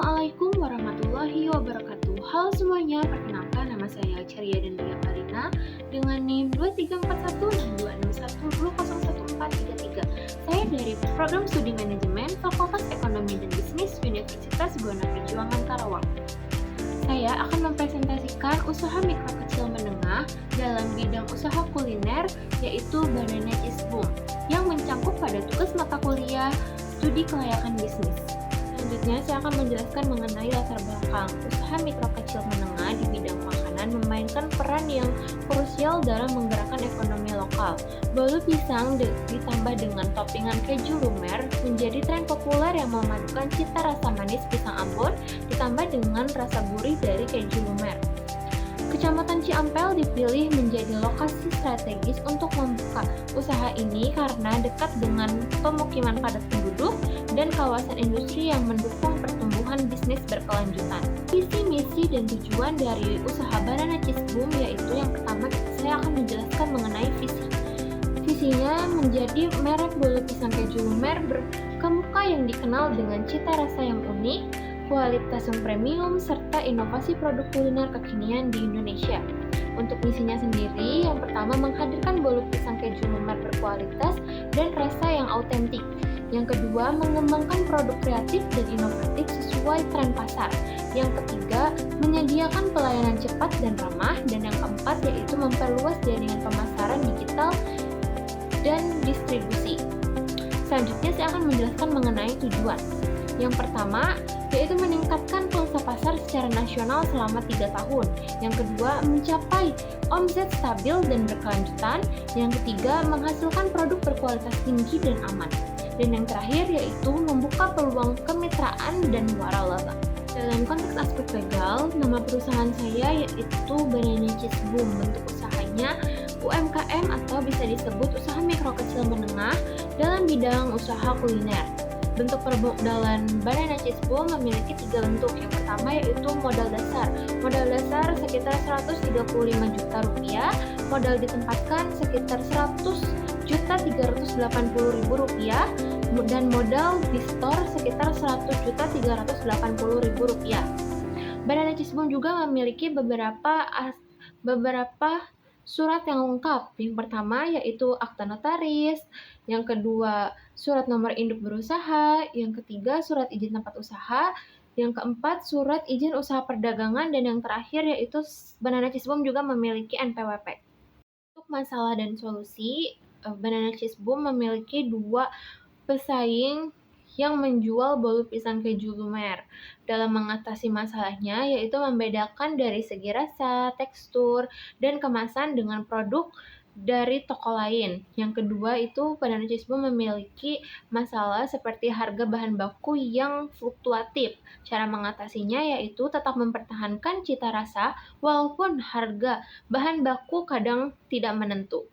Assalamualaikum warahmatullahi wabarakatuh. Halo semuanya, perkenalkan nama saya Ceria dan Ria Palina dengan NIM 23416261201433. Saya dari Program Studi Manajemen Fakultas Ekonomi dan Bisnis Universitas Buana Perjuangan Karawang. Saya akan mempresentasikan usaha mikro kecil menengah dalam bidang usaha kuliner, yaitu Banana Cheese Boom, yang mencangkup pada tugas mata kuliah Studi Kelayakan Bisnis. Selanjutnya, saya akan menjelaskan mengenai latar belakang usaha mikro kecil menengah di bidang makanan memainkan peran yang krusial dalam menggerakkan ekonomi lokal. Bolu pisang ditambah dengan toppingan keju lumer menjadi tren populer yang memadukan cita rasa manis pisang Ambon ditambah dengan rasa gurih dari keju lumer. Kecamatan Ciampel dipilih menjadi lokasi strategis untuk membuka usaha ini karena dekat dengan pemukiman padat penduduk dan kawasan industri yang mendukung pertumbuhan bisnis berkelanjutan. Visi, misi, dan tujuan dari usaha Banana Cheese Boom yaitu yang pertama saya akan menjelaskan mengenai visi. Visinya menjadi merek bolu pisang keju lumer berkemuka yang dikenal dengan cita rasa yang unik, kualitas yang premium, serta inovasi produk kuliner kekinian di Indonesia. Untuk misinya sendiri, yang pertama menghadirkan bolu pisang keju lumer berkualitas dan rasa yang autentik. Yang kedua, mengembangkan produk kreatif dan inovatif sesuai tren pasar. Yang ketiga, menyediakan pelayanan cepat dan ramah. Dan yang keempat, yaitu memperluas jaringan pemasaran digital dan distribusi. Selanjutnya, saya akan menjelaskan mengenai tujuan. Yang pertama, yaitu meningkatkan pangsa pasar secara nasional selama 3 tahun. Yang kedua, mencapai omset stabil dan berkelanjutan. Yang ketiga, menghasilkan produk berkualitas tinggi dan aman. Dan yang terakhir, yaitu membuka peluang kemitraan dan waralaba. Dalam konteks aspek legal, nama perusahaan saya yaitu Banana Cheese Boom. Bentuk usahanya UMKM atau bisa disebut usaha mikro kecil menengah dalam bidang usaha kuliner. Bentuk permodalan Banana Cheese Boom memiliki 3 bentuk. Yang pertama yaitu modal dasar. Modal dasar sekitar 135 juta rupiah, modal ditempatkan sekitar 100.380.000 rupiah, dan modal di store sekitar 100.380.000 rupiah. Banana Cheese Boom juga memiliki beberapa surat yang lengkap. Yang pertama yaitu akta notaris, yang kedua surat nomor induk berusaha, yang ketiga surat izin tempat usaha, yang keempat surat izin usaha perdagangan, dan yang terakhir yaitu Banana Cheese Boom juga memiliki NPWP. Untuk masalah dan solusi, Banana Cheese Boom memiliki 2 pesaing yang menjual bolu pisang keju lumer. Dalam mengatasi masalahnya yaitu membedakan dari segi rasa, tekstur, dan kemasan dengan produk dari toko lain. Yang kedua itu Banana Cheese Boom memiliki masalah seperti harga bahan baku yang fluktuatif. Cara mengatasinya yaitu tetap mempertahankan cita rasa walaupun harga bahan baku kadang tidak menentu.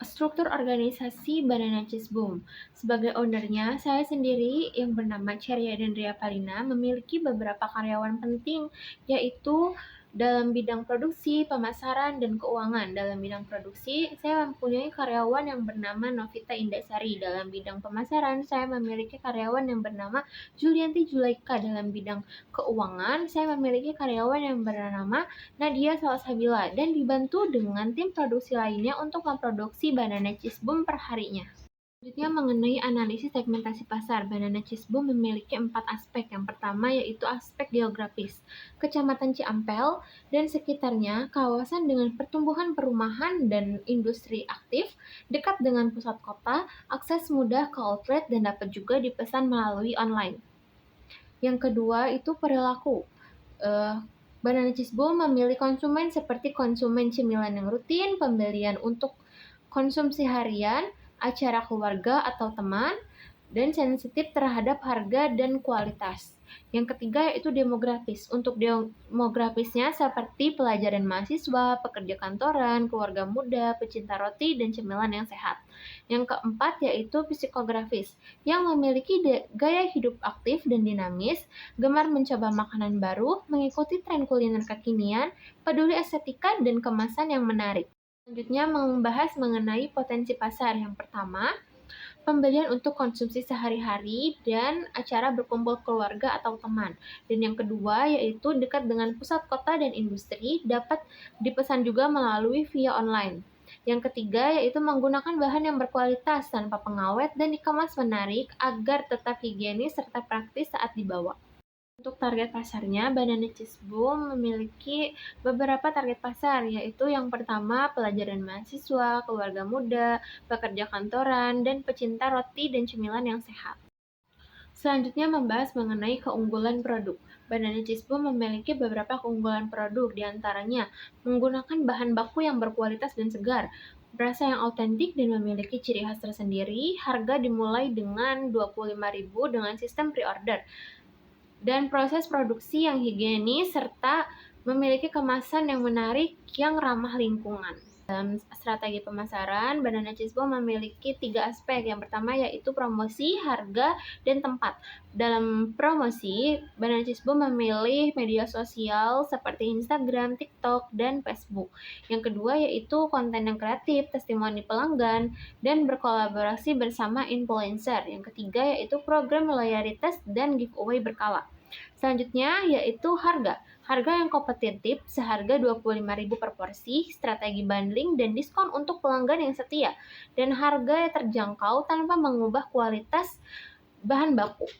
Struktur organisasi Banana Cheese Boom. Sebagai ownernya, saya sendiri yang bernama Ceria dan Ria Palina memiliki beberapa karyawan penting, yaitu dalam bidang produksi, pemasaran, dan keuangan. Dalam bidang produksi, saya mempunyai karyawan yang bernama Novita Indasari. Dalam bidang pemasaran, saya memiliki karyawan yang bernama Julianti Julaika. Dalam bidang keuangan, saya memiliki karyawan yang bernama Nadia Salsabila dan dibantu dengan tim produksi lainnya untuk memproduksi Banana Cheese Boom per harinya. Selanjutnya mengenai analisis segmentasi pasar, Banana Cheese Boom memiliki 4 aspek. Yang pertama yaitu aspek geografis. Kecamatan Ciampel dan sekitarnya kawasan dengan pertumbuhan perumahan dan industri aktif, dekat dengan pusat kota, akses mudah ke outlet dan dapat juga dipesan melalui online. Yang kedua itu perilaku. Banana Cheese Boom memilih konsumen seperti konsumen cemilan yang rutin, pembelian untuk konsumsi harian, acara keluarga atau teman, dan sensitif terhadap harga dan kualitas. Yang ketiga yaitu demografis. Untuk demografisnya seperti pelajar dan mahasiswa, pekerja kantoran, keluarga muda, pecinta roti, dan cemilan yang sehat. Yang keempat yaitu psikografis, yang memiliki gaya hidup aktif dan dinamis, gemar mencoba makanan baru, mengikuti tren kuliner kekinian, peduli estetika dan kemasan yang menarik. Selanjutnya membahas mengenai potensi pasar. Yang pertama, pembelian untuk konsumsi sehari-hari, dan acara berkumpul keluarga atau teman. Dan yang kedua yaitu dekat dengan pusat kota dan industri, dapat dipesan juga melalui via online. Yang ketiga yaitu menggunakan bahan yang berkualitas tanpa pengawet dan dikemas menarik agar tetap higienis serta praktis saat dibawa. Untuk target pasarnya, Banana Cheese Boom memiliki beberapa target pasar, yaitu yang pertama pelajar dan mahasiswa, keluarga muda, pekerja kantoran, dan pecinta roti dan cemilan yang sehat. Selanjutnya membahas mengenai keunggulan produk. Banana Cheese Boom memiliki beberapa keunggulan produk, diantaranya menggunakan bahan baku yang berkualitas dan segar, rasa yang autentik dan memiliki ciri khas tersendiri, harga dimulai dengan 25.000 dengan sistem pre-order, dan proses produksi yang higienis serta memiliki kemasan yang menarik yang ramah lingkungan. Dalam strategi pemasaran, Banana Cheese Bomb memiliki 3 aspek. Yang pertama yaitu promosi, harga, dan tempat. Dalam promosi, Banana Cheese Bomb memilih media sosial seperti Instagram, TikTok, dan Facebook. Yang kedua yaitu konten yang kreatif, testimoni pelanggan, dan berkolaborasi bersama influencer. Yang ketiga yaitu program loyalitas dan giveaway berkala. Selanjutnya yaitu harga. Harga yang kompetitif seharga 25.000 per porsi, strategi bundling dan diskon untuk pelanggan yang setia, dan harga yang terjangkau tanpa mengubah kualitas bahan baku.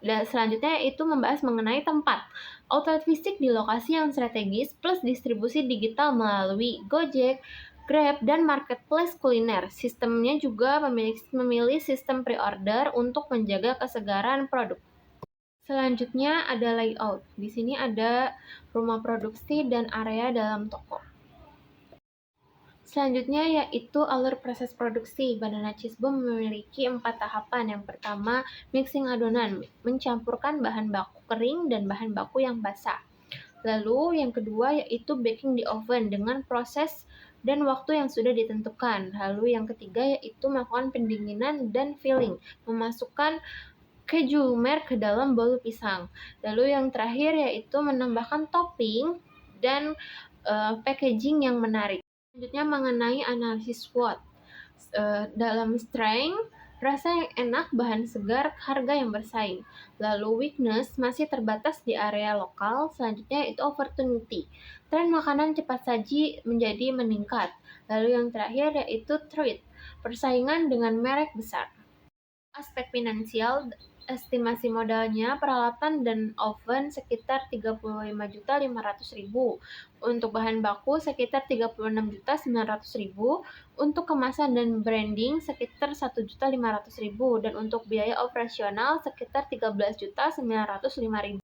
Dan selanjutnya itu membahas mengenai tempat. Outlet fisik di lokasi yang strategis plus distribusi digital melalui Gojek, Grab, dan marketplace kuliner. Sistemnya juga memilih sistem pre-order untuk menjaga kesegaran produk. Selanjutnya ada layout. Di sini ada rumah produksi dan area dalam toko. Selanjutnya yaitu alur proses produksi. Banana Cheese Bomb memiliki 4 tahapan. Yang pertama, mixing adonan, mencampurkan bahan baku kering dan bahan baku yang basah. Lalu yang kedua yaitu baking di oven dengan proses dan waktu yang sudah ditentukan. Lalu yang ketiga yaitu melakukan pendinginan dan filling, memasukkan keju lumer ke dalam bolu pisang. Lalu yang terakhir yaitu menambahkan topping dan packaging yang menarik. Selanjutnya mengenai analisis SWOT. Dalam strength, rasa yang enak, bahan segar, harga yang bersaing. Lalu weakness masih terbatas di area lokal. Selanjutnya itu opportunity. Tren makanan cepat saji menjadi meningkat. Lalu yang terakhir yaitu threat, persaingan dengan merek besar. Aspek finansial, estimasi modalnya peralatan dan oven sekitar 35.500.000, untuk bahan baku sekitar 36.900.000, untuk kemasan dan branding sekitar 1.500.000, dan untuk biaya operasional sekitar 13.905.000.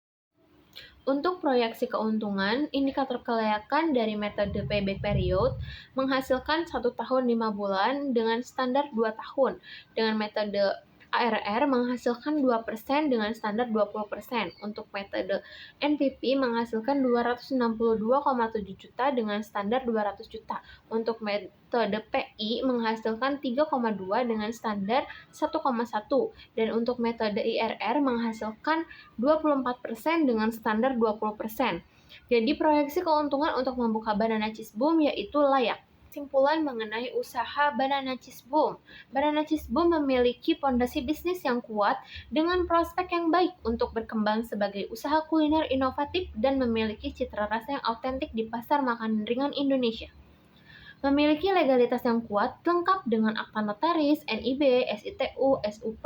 Untuk proyeksi keuntungan, indikator kelayakan dari metode payback period menghasilkan 1 tahun 5 bulan dengan standar 2 tahun. Dengan metode ARR menghasilkan 2% dengan standar 20%. Untuk metode NPP menghasilkan 262,7 juta dengan standar 200 juta. Untuk metode PI menghasilkan 3,2 dengan standar 1,1. Dan untuk metode IRR menghasilkan 24% dengan standar 20%. Jadi proyeksi keuntungan untuk membuka Banana Cheese Boom yaitu layak. Kesimpulan mengenai usaha Banana Cheese Boom. Banana Cheese Boom memiliki fondasi bisnis yang kuat dengan prospek yang baik untuk berkembang sebagai usaha kuliner inovatif dan memiliki citra rasa yang autentik di pasar makanan ringan Indonesia. Memiliki legalitas yang kuat, lengkap dengan akta notaris, NIB, SITU, SUP,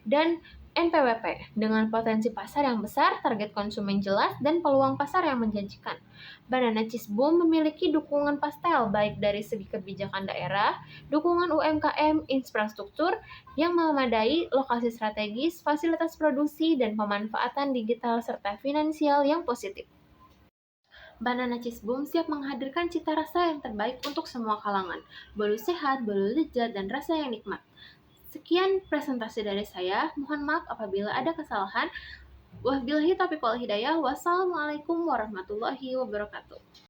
dan NPWP, dengan potensi pasar yang besar, target konsumen jelas, dan peluang pasar yang menjanjikan. Banana Cheese Boom memiliki dukungan pastel baik dari segi kebijakan daerah, dukungan UMKM, infrastruktur yang memadai, lokasi strategis, fasilitas produksi, dan pemanfaatan digital serta finansial yang positif. Banana Cheese Boom siap menghadirkan cita rasa yang terbaik untuk semua kalangan. Bolu sehat, bolu lezat, dan rasa yang nikmat. Sekian presentasi dari saya. Mohon maaf apabila ada kesalahan. Wabillahi taufiq wal hidayah. Wassalamualaikum warahmatullahi wabarakatuh.